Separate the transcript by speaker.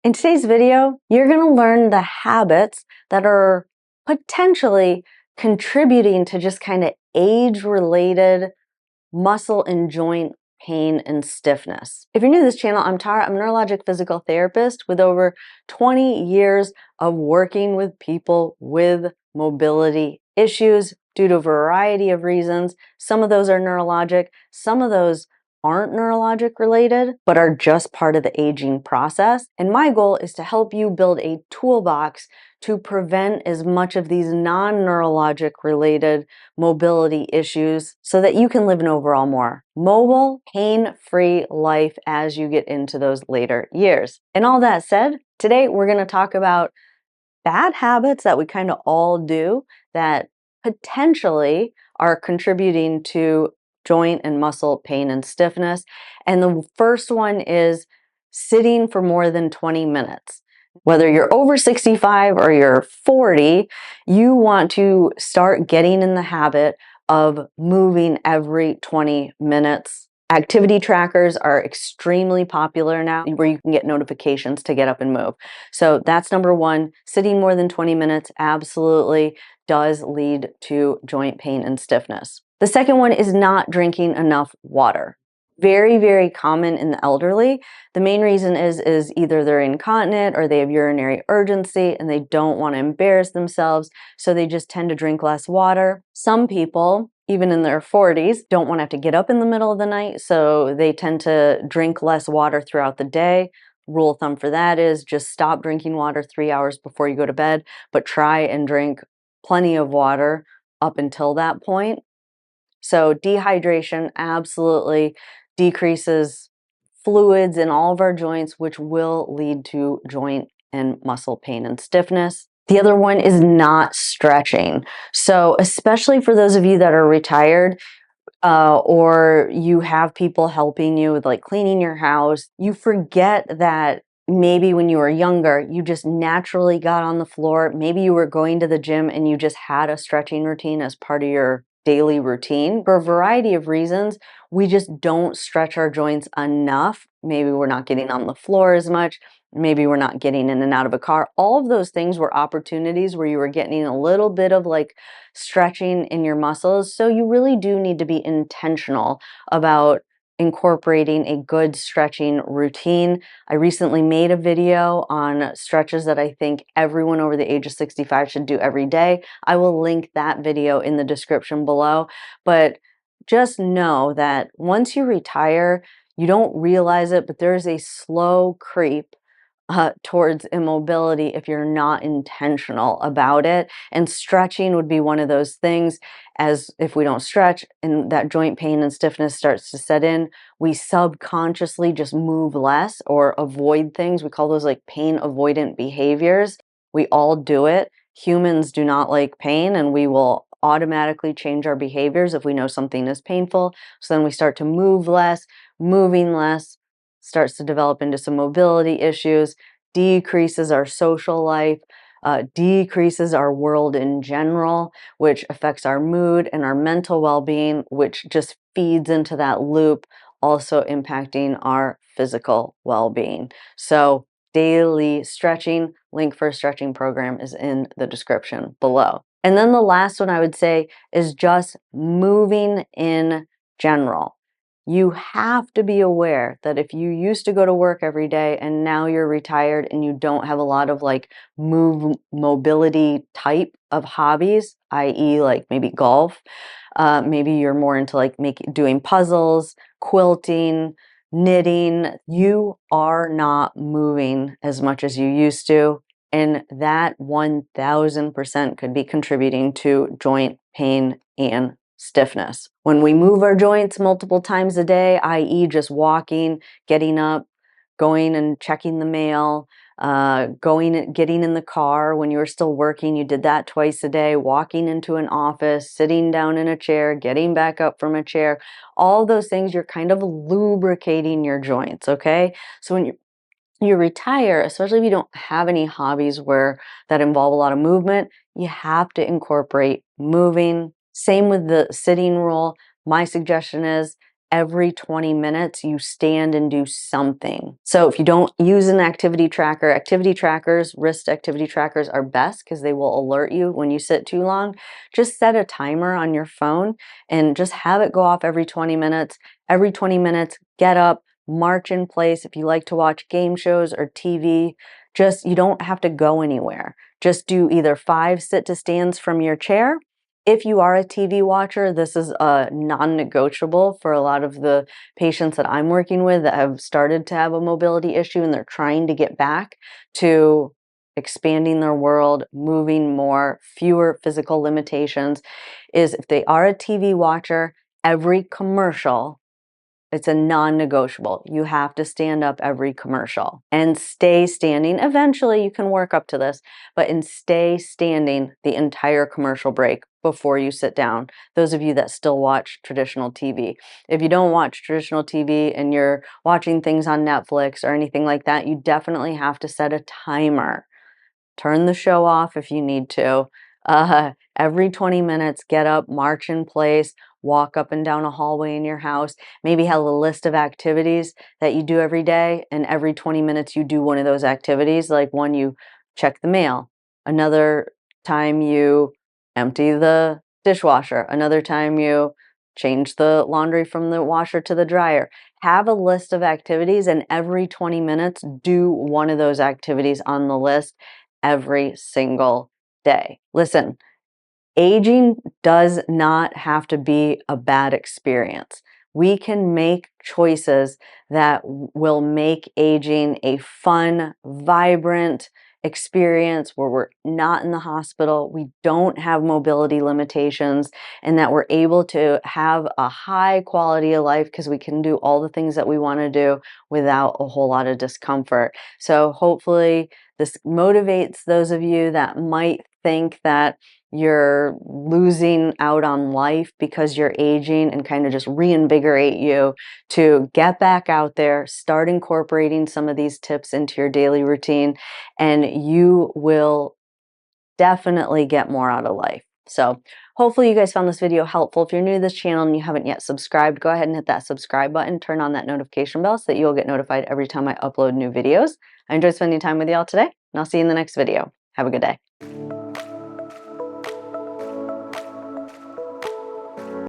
Speaker 1: In today's video, you're going to learn the habits that are potentially contributing to just kind of age-related muscle and joint pain and stiffness. If you're new to this channel, I'm Tara. I'm a neurologic physical therapist with over 20 years of working with people with mobility issues due to a variety of reasons. Some of those are neurologic, some of those aren't neurologic related, but are just part of the aging process. And my goal is to help you build a toolbox to prevent as much of these non-neurologic related mobility issues so that you can live an overall more mobile, pain-free life as you get into those later years. And all that said, today we're going to talk about bad habits that we kind of all do that potentially are contributing to joint and muscle pain and stiffness. And the first one is sitting for more than 20 minutes. Whether you're over 65 or you're 40, you want to start getting in the habit of moving every 20 minutes. Activity trackers are extremely popular now, where you can get notifications to get up and move. So that's number one. Sitting more than 20 minutes absolutely does lead to joint pain and stiffness. The second one is not drinking enough water. Very, very common in the elderly. The main reason is either they're incontinent or they have urinary urgency and they don't want to embarrass themselves, so they just tend to drink less water. Some people, even in their 40s, don't want to have to get up in the middle of the night, so they tend to drink less water throughout the day. Rule of thumb for that is just stop drinking water 3 hours before you go to bed, but try and drink plenty of water up until that point. So dehydration absolutely decreases fluids in all of our joints, which will lead to joint and muscle pain and stiffness. The other one is not stretching. So especially for those of you that are retired, or you have people helping you with like cleaning your house, you forget that maybe when you were younger, you just naturally got on the floor. Maybe you were going to the gym and you just had a stretching routine as part of your daily routine. For a variety of reasons, we just don't stretch our joints enough. Maybe we're not getting on the floor as much. Maybe we're not getting in and out of a car. All of those things were opportunities where you were getting a little bit of like stretching in your muscles. So you really do need to be intentional about incorporating a good stretching routine. I recently made a video on stretches that I think everyone over the age of 65 should do every day. I will link that video in the description below. But just know that once you retire, you don't realize it, but there's a slow creep towards immobility if you're not intentional about it. And stretching would be one of those things, as if we don't stretch and that joint pain and stiffness starts to set in, we subconsciously just move less or avoid things. We call those like pain avoidant behaviors. We all do it. Humans do not like pain, and we will automatically change our behaviors if we know something is painful. So then we start to move less. Moving less starts to develop into some mobility issues, decreases our social life, decreases our world in general, which affects our mood and our mental well-being, which just feeds into that loop, also impacting our physical well-being. So daily stretching, link for a stretching program is in the description below. And then the last one I would say is just moving in general. You have to be aware that if you used to go to work every day and now you're retired and you don't have a lot of like mobility type of hobbies, i.e. like maybe golf, maybe you're more into like doing puzzles, quilting, knitting, you are not moving as much as you used to. And that 1000% could be contributing to joint pain and stiffness. When we move our joints multiple times a day, i.e. just walking, getting up, going and checking the mail, getting in the car when you were still working, you did that twice a day, walking into an office, sitting down in a chair, getting back up from a chair, all those things, you're kind of lubricating your joints, okay? So when you retire, especially if you don't have any hobbies that involve a lot of movement, you have to incorporate moving. Same with the sitting rule. My suggestion is every 20 minutes you stand and do something. So if you don't use an activity tracker, activity trackers, wrist activity trackers are best because they will alert you when you sit too long. Just set a timer on your phone and just have it go off every 20 minutes. Every 20 minutes, get up, march in place. If you like to watch game shows or TV, you don't have to go anywhere. Just do either 5 sit to stands from your chair. If you are a TV watcher, this is a non-negotiable for a lot of the patients that I'm working with that have started to have a mobility issue and they're trying to get back to expanding their world, moving more, fewer physical limitations, is if they are a TV watcher, every commercial, it's a non-negotiable. You have to stand up every commercial and stay standing. Eventually, you can work up to this, and stay standing the entire commercial break before you sit down. Those of you that still watch traditional TV. If you don't watch traditional TV and you're watching things on Netflix or anything like that, you definitely have to set a timer. Turn the show off if you need to. Every 20 minutes, get up, march in place, walk up and down a hallway in your house. Maybe have a list of activities that you do every day, and every 20 minutes you do one of those activities. Like one, you check the mail. Another time you empty the dishwasher. Another time you change the laundry from the washer to the dryer. Have a list of activities, and every 20 minutes, do one of those activities on the list every single day. Listen, aging does not have to be a bad experience. We can make choices that will make aging a fun, vibrant experience where we're not in the hospital, we don't have mobility limitations, and that we're able to have a high quality of life because we can do all the things that we want to do without a whole lot of discomfort. So hopefully this motivates those of you that might think that you're losing out on life because you're aging, and kind of just reinvigorate you to get back out there, start incorporating some of these tips into your daily routine, and you will definitely get more out of life. So hopefully you guys found this video helpful. If you're new to this channel and you haven't yet subscribed, go ahead and hit that subscribe button, turn on that notification bell so that you'll get notified every time I upload new videos. I enjoyed spending time with y'all today, and I'll see you in the next video. Have a good day.